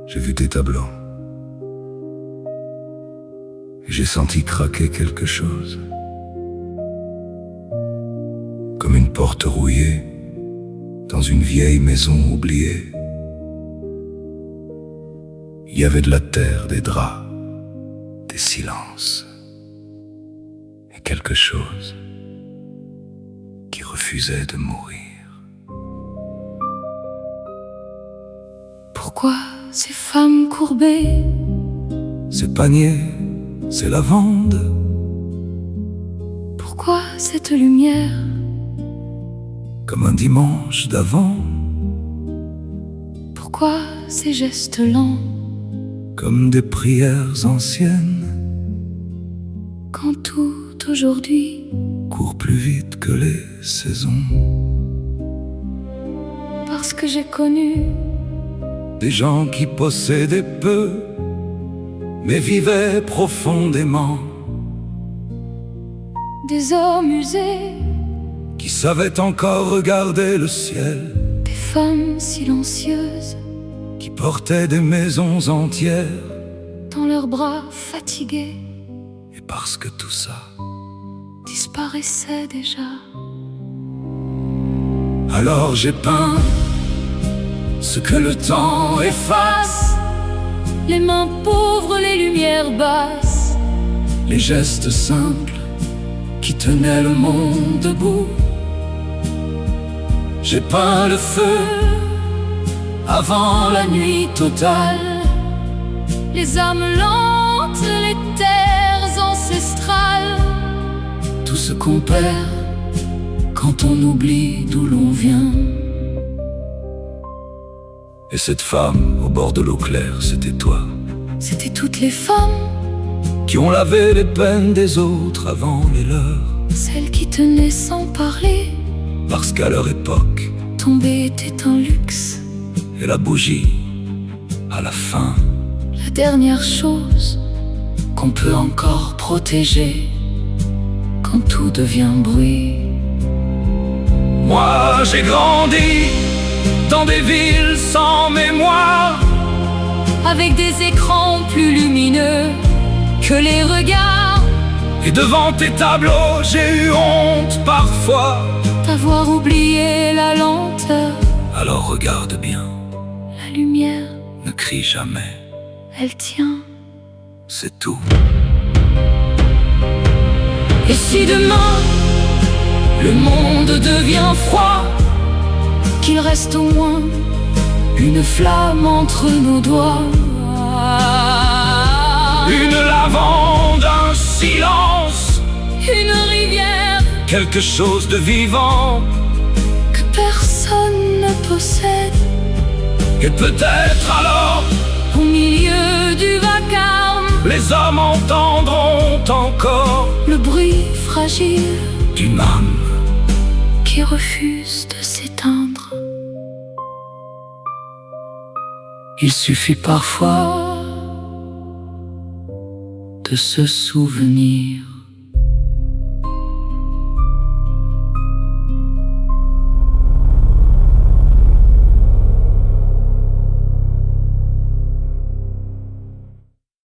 J'ai vu tes tableaux. Et j'ai senti craquer quelque chose. Comme une porte rouillée dans une vieille maison oubliée. Il y avait de la terre, des draps, des silences. Et quelque chose qui refusait de mourir. Pourquoi ces femmes courbées, Ces paniers, ces lavandes, pourquoi cette lumière, comme un dimanche d'avant, pourquoi ces gestes lents, comme des prières anciennes, quand tout aujourd'hui court plus vite que les saisons. parce que j'ai connu Des gens qui possédaient peu, mais vivaient profondément, des hommes usés, qui savaient encore regarder le ciel, des femmes silencieuses, qui portaient des maisons entières. dans leurs bras fatigués, Et parce que tout ça, disparaissaient déjà. alors j'ai peint ce que le temps efface, Les mains pauvres, les lumières basses, les gestes simples qui tenaient le monde debout. J'ai peint le feu avant la nuit totale, les âmes lentes, les terres ancestrales, tout ce qu'on perd quand on oublie d'où l'on vient. Et cette femme au bord de l'eau claire, c'était toi, c'était toutes les femmes, qui ont lavé les peines des autres avant les leurs. celles qui tenaient sans parler. Parce qu'à leur époque, Tomber était un luxe, et la bougie, à la fin, la dernière chose qu'on peut encore protéger quand tout devient bruit. Moi j'ai grandi dans des villes sans mémoire, avec des écrans plus lumineux que les regards, et devant tes tableaux j'ai eu honte parfois. d'avoir oublié la lenteur. Alors regarde bien, La lumière, ne crie jamais, elle tient. c'est tout. Et si demain Le monde devient froid, qu'il reste au moins une flamme entre nos doigts, une lavande, un silence, une rivière quelque chose de vivant, que personne ne possède, et peut-être alors au milieu du vacarme, les hommes entendront encore le bruit fragile d'une âme qui refuse de s'éteindre. Il suffit parfois de se souvenir